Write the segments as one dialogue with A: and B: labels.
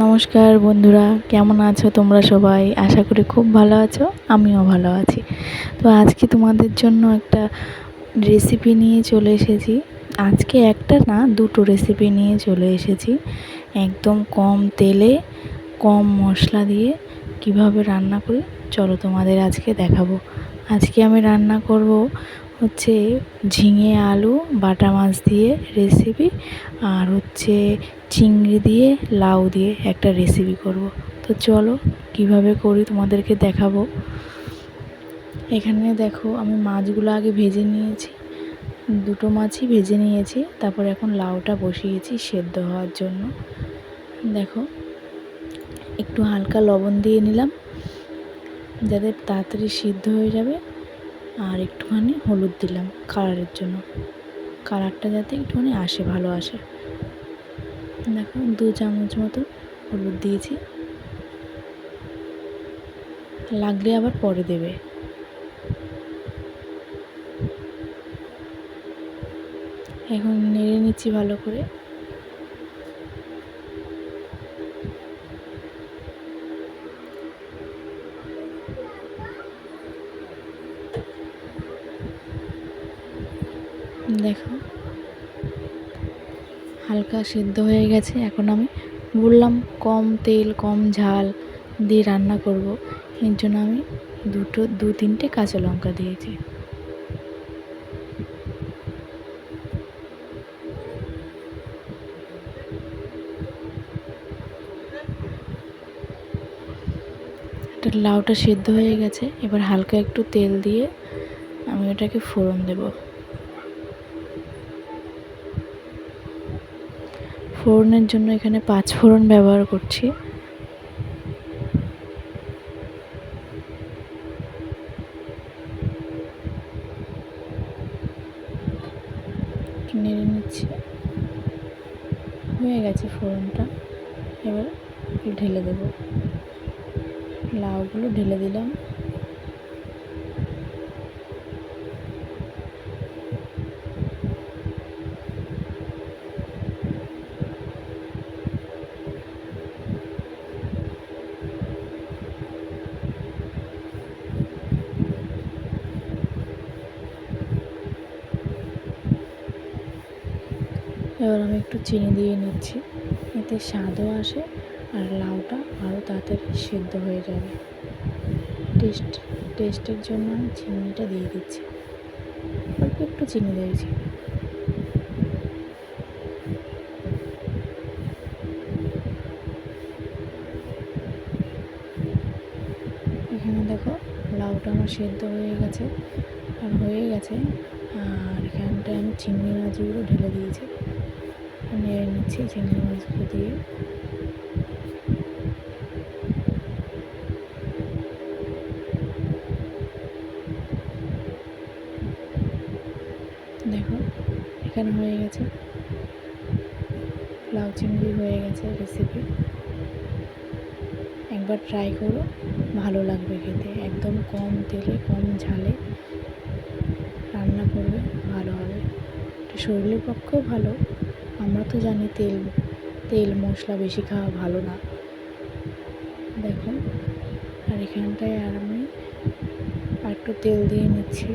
A: নমস্কার বন্ধুরা, কেমন আছো তোমরা সবাই? আশা করি খুব ভালো আছো, আমিও ভালো আছি। তো আজকে তোমাদের জন্য একটা রেসিপি নিয়ে চলে এসেছি। আজকে একটা না, দুটো রেসিপি নিয়ে চলে এসেছি। একদম কম তেলে কম মশলা দিয়ে কিভাবে রান্না করি চলো তোমাদের আজকে দেখাবো। আজকে আমি রান্না করব হচ্ছে ঝিঙে আলু বাটা মাছ দিয়ে রেসিপি, আর হচ্ছে চিংড়ি দিয়ে লাউ দিয়ে একটা রেসিপি করব। তো চলো কিভাবে করি তোমাদেরকে দেখাবো। এখানে দেখো আমি মাছগুলো আগে ভেজে নিয়েছি, দুটো মাছই ভেজে নিয়েছি। তারপর এখন লাউটা বসিয়েছি সেদ্ধ হওয়ার জন্য। দেখো একটু হালকা লবণ দিয়ে নিলাম যাতে তাড়াতাড়ি সিদ্ধ হয়ে যাবে, আর একটুখানি হলুদ দিলাম কালারের জন্য, কালারটা যাতে একটুখানি আসে, ভালো আসে। দেখো 2 চামচ মতো হলুদ দিয়েছি, লাগলে আবার পরে দেবে। এখন নেড়ে নিচ্ছি ভালো করে। দেখো হালকা সিদ্ধ হয়ে গেছে। এখন আমি বললাম কম তেল কম ঝাল দিয়ে রান্না করব, এর জন্য আমি 2-3টে কাঁচা লঙ্কা দিয়েছি। লাউটা সিদ্ধ হয়ে গেছে, এবার হালকা একটু তেল দিয়ে আমি ওটাকে ফোড়ন দেব। ফোড়নের জন্য এখানে 5 ফোড়ন ব্যবহার করছি। নেড়ে নিচ্ছি, হয়ে গেছে ফোড়নটা। এবার ঢেলে দেব, লাউগুলো ঢেলে দিলাম। এবার আমি একটু চিনি দিয়ে নিচ্ছি, এতে স্বাদও আসে আর লাউটা আরও তাড়াতাড়ি সেদ্ধ হয়ে যাবে। টেস্টের জন্য আমি চিনিটা দিয়ে দিচ্ছি, অল্প একটু চিনি দিয়েছি। এখানে দেখো লাউটা আমার সেদ্ধ হয়ে গেছে আর হয়ে গেছে। আর এখানটায় আমি চিংড়ি মাছগুলো ঢেলে দিয়েছি, নেড়ে নিচ্ছি চিংড়ি মাছগুলো দিয়ে। দেখো এখানে হয়ে গেছে, লাউ চিংড়ি হয়ে গেছে রেসিপি। একবার ট্রাই করো, ভালো লাগবে খেতে। একদম কম তেলে কম ঝালে রান্না করবে, ভালো হবে। এটা শরীরের পক্ষেও ভালো। আমরা তো জানি তেল মশলা বেশি খাওয়া ভালো না। দেখো আর এখানটায় আর আমি একটু তেল দিয়ে নিচ্ছি।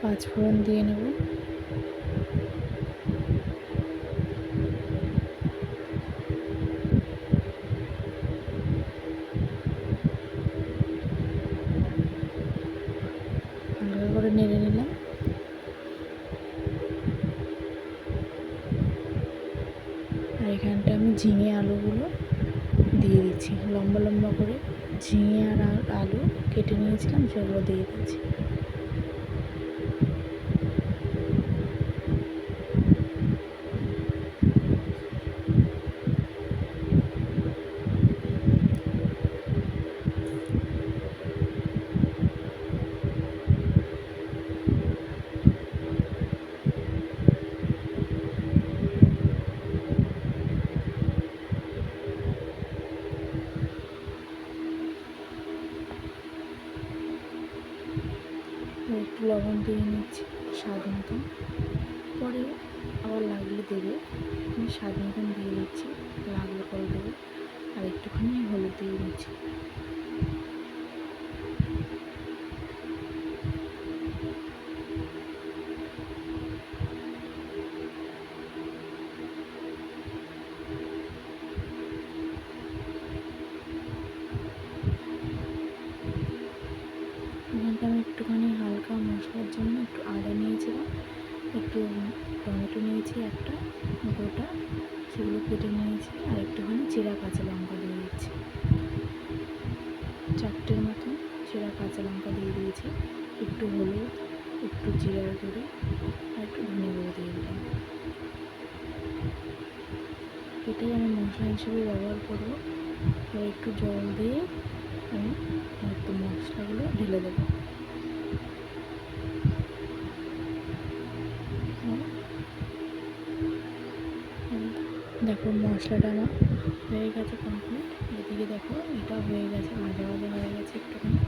A: পাঁচ ফোড়ন দিয়ে নেব। হালকা করে নেড়ে নিলাম। আর এখানটা আমি ঝিঙে আলুগুলো দিয়ে দিচ্ছি, লম্বা লম্বা করে ঝিঙে আর আলু কেটে নিয়েছিলাম, সেগুলো দিয়ে দিচ্ছি। একটু লবণ দিয়ে নিচ্ছি স্বাদ মতো। পরে আবার লাগলে দেবে। আমি স্বাদ মতন দিয়ে দিচ্ছি, লাগলে পরে দেবে। আর একটুখানি হলুদ দিয়ে দিচ্ছি। এখানটা আমি একটুখানি হালকা মশলার জন্য একটু আদা নিয়েছিলাম, একটু টমেটো নিয়েছি একটা গোটা, সেগুলো কেটে নিয়েছি, আর একটুখানি চেরা কাঁচা লঙ্কা দিয়ে দিচ্ছি। 4টের মতন চেরা কাঁচা লঙ্কা দিয়ে দিয়েছি, একটু হলুদ, একটু জিরার গুঁড়ো আর একটু ধনে গুঁড়ো দিয়ে দিলাম। এটাই আমি মশলা হিসেবে ব্যবহার করব। এবার একটু জল দিয়ে আমি একটু মশলাগুলো ঢেলে দেবো। দেখো মশলাটা আমার হয়ে গেছে কমপ্লিট। এদিকে দেখো এটা হয়ে গেছে, ভাজা ভাজা হয়ে গেছে একটুখানি।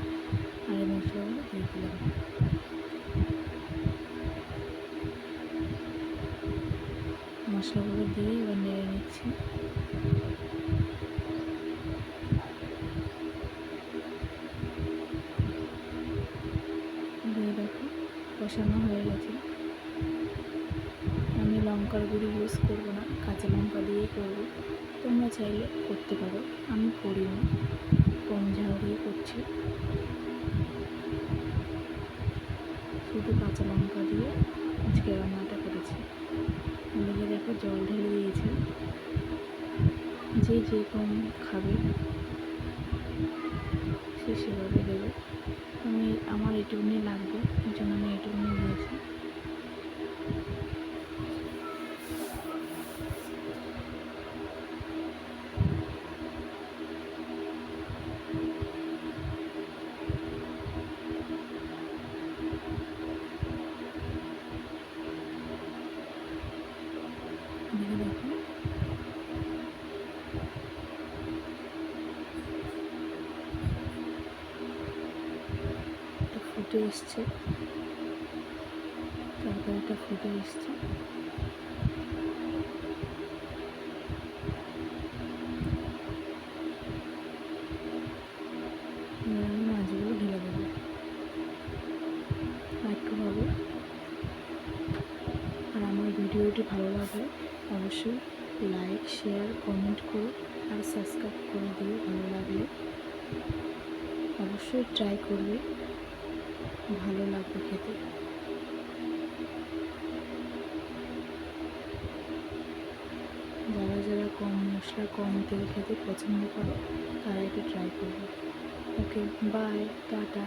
A: আর এই মশলাগুলো দিয়ে দিলাম। মশলাগুলো দিয়ে এবার নেড়ে নিচ্ছি। দিয়ে দেখো কষানো হয়ে গেছে। আমি লঙ্কার গুঁড়ি ইউজ করবো না, কাঁচা লঙ্কা দিয়েই করবো। তোমরা চাইলে করতে পারো, আমি করিনি, কম ঝাল দিয়ে করছি। শুধু কাঁচা লঙ্কা দিয়ে আজকে রান্নাটা করেছি। এদিকে দেখো জল ঢেলে দিয়েছি, যে যেরকম খাবে সে সেভাবে দেবে। আমার এটুকুনি লাগবে, এই জন্য আমি এটুকুনি দিয়েছি। দেখে দেখো এটা ফুটে এসছে, তরকারিটা ফুটে এসছে। আমি মাছগুলো ঢেলে দেবো আর একটু হবে। আর আমার ভিডিওটি ভালো লাগলে অবশ্যই লাইক, শেয়ার, কমেন্ট করো আর সাবস্ক্রাইব করে দিও। ভালো লাগলে অবশ্যই ট্রাই করবে, ভালো লাগবে খেতে। যারা যারা কম মশলা, কম তেল খেতে পছন্দ করো তারা এটা ট্রাই করবে। ওকে, বাই, টাটা।